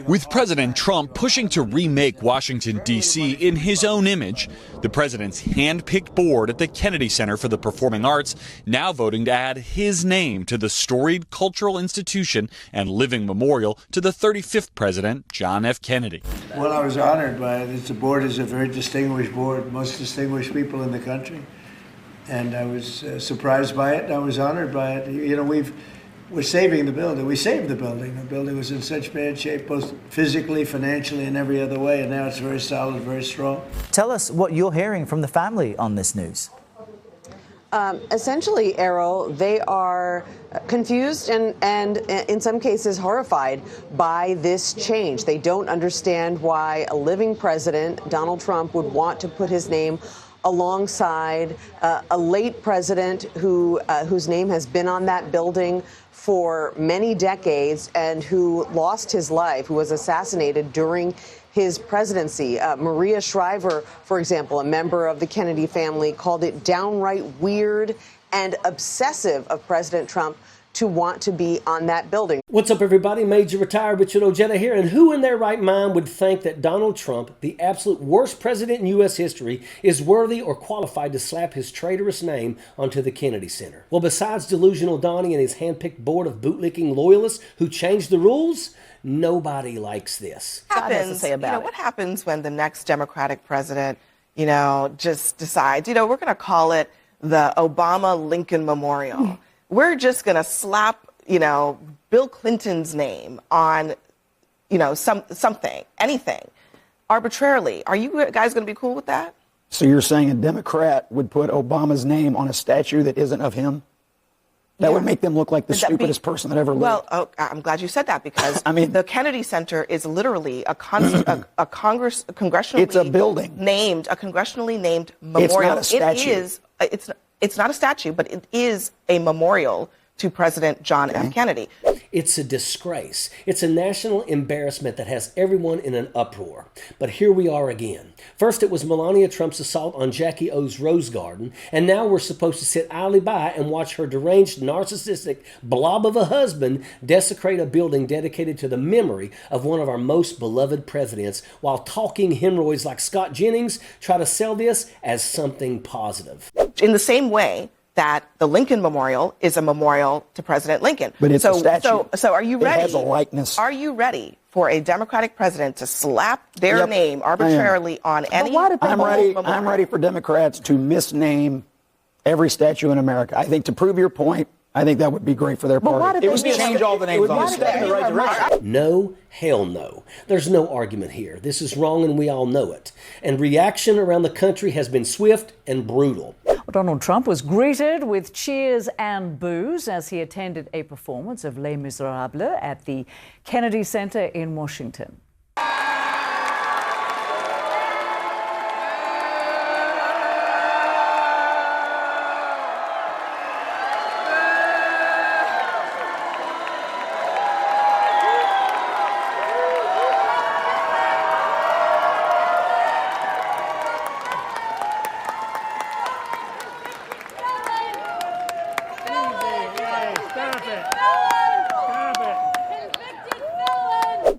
With President Trump pushing to remake Washington, D.C. in his own image, the president's hand-picked board at the Kennedy Center for the Performing Arts now voting to add his name to the storied cultural institution and living memorial to the 35th president, John F. Kennedy. Well, I was honored by it. The board is a very distinguished board, most distinguished people in the country. And I was surprised by it. I was honored by it. You know, we're saving the building. We saved the building. The building was in such bad shape, both physically, financially, and every other way. And now it's very solid, very strong. Tell us what you're hearing from the family on this news. Essentially, Errol, they are confused and in some cases horrified by this change. They don't understand why a living president, Donald Trump, would want to put his name alongside a late president whose name has been on that building for many decades and who lost his life, who was assassinated during his presidency. Maria Shriver, for example, a member of the Kennedy family, called it downright weird and obsessive of President Trump to want to be on that building. What's up, everybody? Major retired Richard Ojeda here. And who in their right mind would think that Donald Trump, the absolute worst president in U.S. history, is worthy or qualified to slap his traitorous name onto the Kennedy Center? Well, besides delusional Donnie and his handpicked board of bootlicking loyalists who changed the rules, nobody likes this. What happens when the next Democratic president, just decides, we're going to call it the Obama-Lincoln Memorial. We're just going to slap, Bill Clinton's name on, something, anything, arbitrarily. Are you guys going to be cool with that? So you're saying a Democrat would put Obama's name on a statue that isn't of him? That would make them look like the stupidest person that ever lived. Well, I'm glad you said that because the Kennedy Center is literally a congressionally it's a building named a congressionally named memorial. It's not a statue. It's not a statue, but it is a memorial to President John F. Kennedy. It's a disgrace. It's a national embarrassment that has everyone in an uproar. But here we are again. First it was Melania Trump's assault on Jackie O's Rose Garden, and now we're supposed to sit idly by and watch her deranged, narcissistic blob of a husband desecrate a building dedicated to the memory of one of our most beloved presidents, while talking hemorrhoids like Scott Jennings try to sell this as something positive. In the same way that the Lincoln Memorial is a memorial to President Lincoln. But it's a statue. So are you ready? It has a likeness. Are you ready for a Democratic president to slap their name arbitrarily on any memorial? I'm ready for Democrats to misname every statue in America. I think to prove your point, I think that would be great for their party. It would change all the names. It would be a step in the right direction. No, hell no. There's no argument here. This is wrong and we all know it. And reaction around the country has been swift and brutal. Donald Trump was greeted with cheers and boos as he attended a performance of Les Miserables at the Kennedy Center in Washington.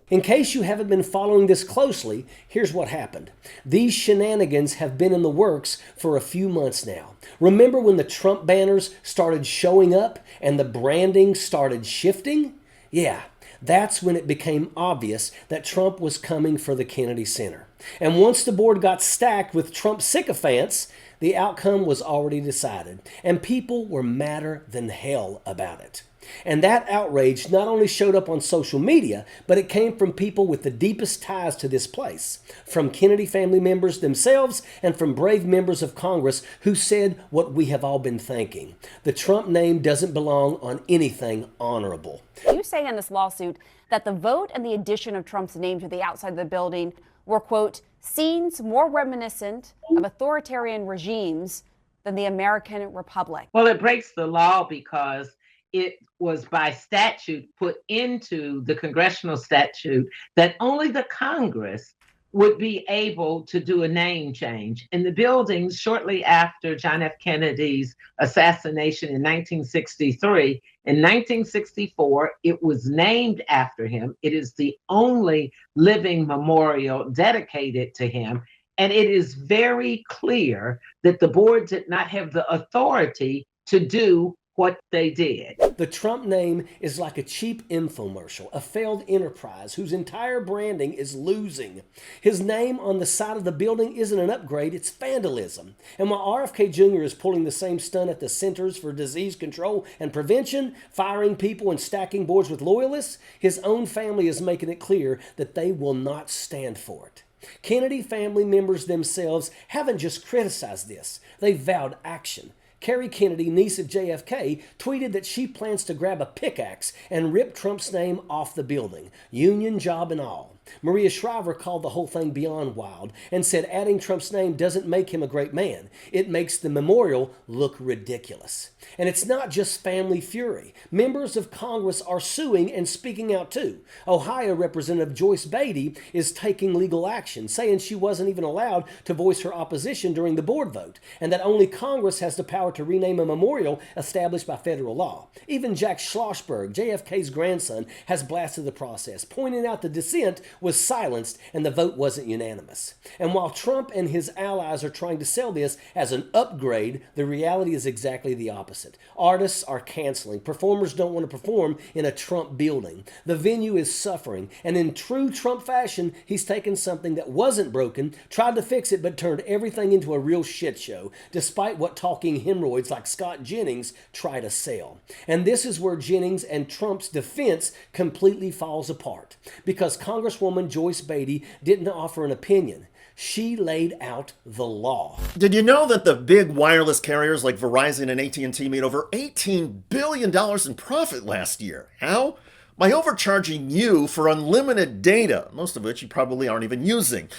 In case you haven't been following this closely, here's what happened. These shenanigans have been in the works for a few months now. Remember when the Trump banners started showing up and the branding started shifting? Yeah, that's when it became obvious that Trump was coming for the Kennedy Center. And once the board got stacked with Trump sycophants, the outcome was already decided, and people were madder than hell about it. And that outrage not only showed up on social media, but it came from people with the deepest ties to this place, from Kennedy family members themselves and from brave members of Congress who said what we have all been thinking. The Trump name doesn't belong on anything honorable. You say in this lawsuit that the vote and the addition of Trump's name to the outside of the building were, quote, scenes more reminiscent of authoritarian regimes than the American Republic. Well, it breaks the law because it was by statute put into the congressional statute that only the Congress would be able to do a name change. In the buildings shortly after John F. Kennedy's assassination in 1963, in 1964, it was named after him. It is the only living memorial dedicated to him. And it is very clear that the board did not have the authority to do what they did. The Trump name is like a cheap infomercial, a failed enterprise whose entire branding is losing. His name on the side of the building isn't an upgrade, it's vandalism. And while RFK Jr. is pulling the same stunt at the Centers for Disease Control and Prevention, firing people and stacking boards with loyalists, his own family is making it clear that they will not stand for it. Kennedy family members themselves haven't just criticized this, they've vowed action. Kerry Kennedy, niece of JFK, tweeted that she plans to grab a pickaxe and rip Trump's name off the building, union job and all. Maria Shriver called the whole thing beyond wild and said adding Trump's name doesn't make him a great man. It makes the memorial look ridiculous. And it's not just family fury. Members of Congress are suing and speaking out too. Ohio Representative Joyce Beatty is taking legal action, saying she wasn't even allowed to voice her opposition during the board vote, and that only Congress has the power to rename a memorial established by federal law. Even Jack Schlossberg, JFK's grandson, has blasted the process, pointing out the dissent was silenced and the vote wasn't unanimous. And while Trump and his allies are trying to sell this as an upgrade, the reality is exactly the opposite. Artists are canceling. Performers don't want to perform in a Trump building. The venue is suffering. And in true Trump fashion, he's taken something that wasn't broken, tried to fix it, but turned everything into a real shit show, despite what talking hemorrhoids like Scott Jennings try to sell. And this is where Jennings and Trump's defense completely falls apart. Because Congresswoman Joyce Beatty didn't offer an opinion. She laid out the law. Did you know that the big wireless carriers like Verizon and AT&T made over $18 billion in profit last year? How? By overcharging you for unlimited data, most of which you probably aren't even using.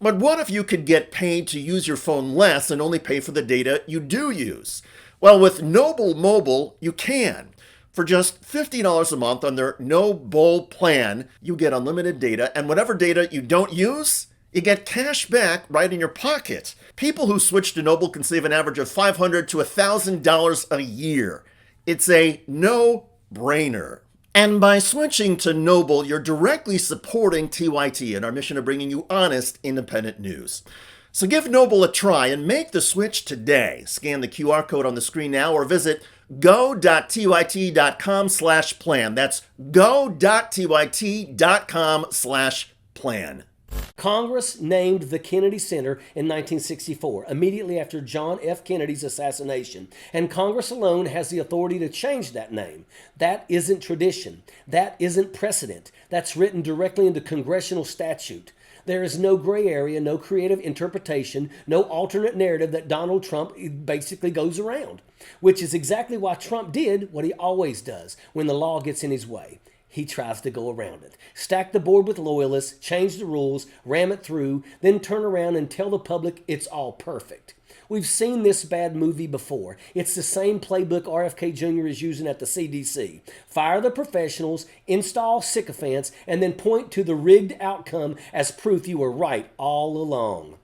But what if you could get paid to use your phone less and only pay for the data you do use? Well, with Noble Mobile, you can. For just $50 a month on their No Bull plan, you get unlimited data, and whatever data you don't use, you get cash back right in your pocket. People who switch to Noble can save an average of $500 to $1,000 a year. It's a no-brainer. And by switching to Noble, you're directly supporting TYT and our mission of bringing you honest, independent news. So give Noble a try and make the switch today. Scan the QR code on the screen now or visit go.tyt.com/plan. That's go.tyt.com/plan. Congress named the Kennedy Center in 1964, immediately after John F. Kennedy's assassination, and Congress alone has the authority to change that name. That isn't tradition. That isn't precedent. That's written directly into congressional statute. There is no gray area, no creative interpretation, no alternate narrative that Donald Trump basically goes around, which is exactly why Trump did what he always does when the law gets in his way. He tries to go around it. Stack the board with loyalists, change the rules, ram it through, then turn around and tell the public it's all perfect. We've seen this bad movie before. It's the same playbook RFK Jr. is using at the CDC. Fire the professionals, install sycophants, and then point to the rigged outcome as proof you were right all along.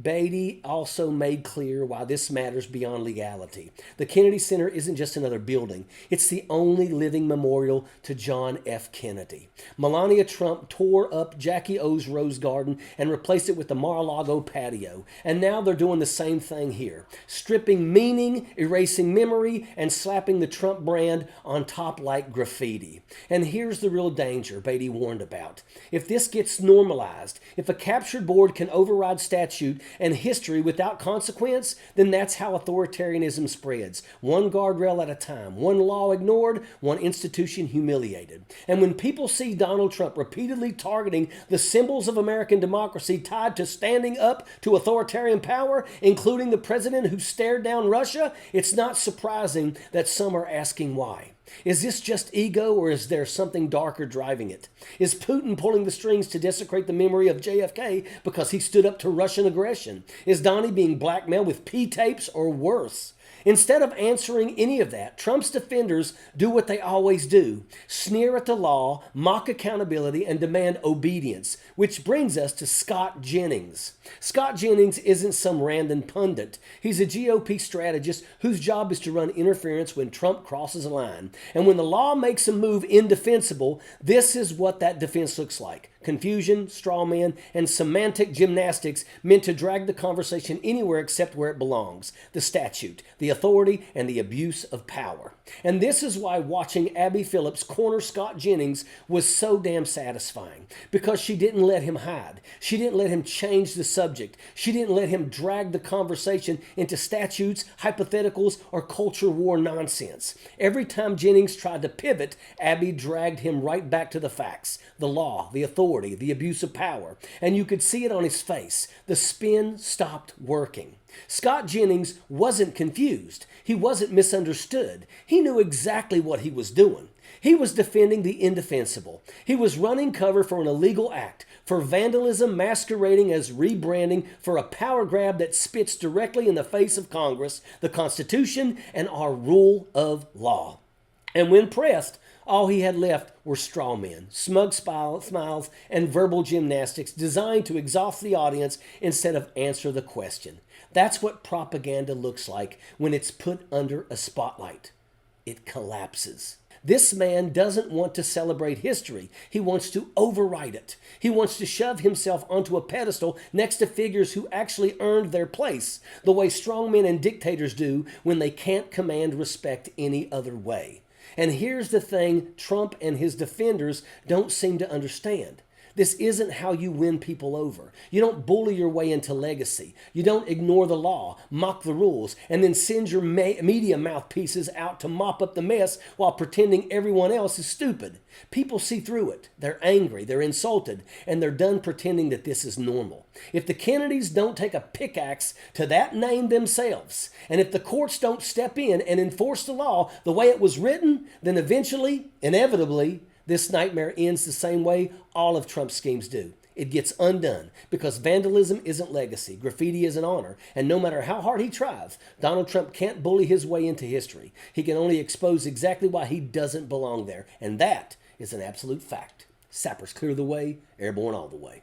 Beatty also made clear why this matters beyond legality. The Kennedy Center isn't just another building. It's the only living memorial to John F. Kennedy. Melania Trump tore up Jackie O's Rose Garden and replaced it with the Mar-a-Lago patio. And now they're doing the same thing here, stripping meaning, erasing memory, and slapping the Trump brand on top like graffiti. And here's the real danger Beatty warned about. If this gets normalized, if a captured board can override statute and history without consequence, then that's how authoritarianism spreads. One guardrail at a time, one law ignored, one institution humiliated. And when people see Donald Trump repeatedly targeting the symbols of American democracy tied to standing up to authoritarian power, including the president who stared down Russia, it's not surprising that some are asking why. Is this just ego, or is there something darker driving it? Is Putin pulling the strings to desecrate the memory of JFK because he stood up to Russian aggression? Is Donnie being blackmailed with P-tapes or worse? Instead of answering any of that, Trump's defenders do what they always do: sneer at the law, mock accountability, and demand obedience, which brings us to Scott Jennings. Scott Jennings isn't some random pundit. He's a GOP strategist whose job is to run interference when Trump crosses a line. And when the law makes a move indefensible, this is what that defense looks like: confusion, straw man, and semantic gymnastics meant to drag the conversation anywhere except where it belongs: the statute, the authority, and the abuse of power. And this is why watching Abby Phillips corner Scott Jennings was so damn satisfying, because she didn't let him hide. She didn't let him change the subject. She didn't let him drag the conversation into statutes, hypotheticals, or culture war nonsense. Every time Jennings tried to pivot, Abby dragged him right back to the facts: the law, the authority, the abuse of power. And you could see it on his face. The spin stopped working. Scott Jennings wasn't confused. He wasn't misunderstood. He knew exactly what he was doing. He was defending the indefensible. He was running cover for an illegal act, for vandalism masquerading as rebranding, for a power grab that spits directly in the face of Congress, the Constitution, and our rule of law. And when pressed, all he had left were straw men, smug smiles, and verbal gymnastics designed to exhaust the audience instead of answer the question. That's what propaganda looks like when it's put under a spotlight. It collapses. This man doesn't want to celebrate history. He wants to overwrite it. He wants to shove himself onto a pedestal next to figures who actually earned their place, the way strongmen and dictators do when they can't command respect any other way. And here's the thing Trump and his defenders don't seem to understand. This isn't how you win people over. You don't bully your way into legacy. You don't ignore the law, mock the rules, and then send your media mouthpieces out to mop up the mess while pretending everyone else is stupid. People see through it. They're angry, they're insulted, and they're done pretending that this is normal. If the Kennedys don't take a pickaxe to that name themselves, and if the courts don't step in and enforce the law the way it was written, then eventually, inevitably, this nightmare ends the same way all of Trump's schemes do. It gets undone because vandalism isn't legacy, graffiti isn't honor, and no matter how hard he tries, Donald Trump can't bully his way into history. He can only expose exactly why he doesn't belong there, and that is an absolute fact. Sappers clear the way, airborne all the way.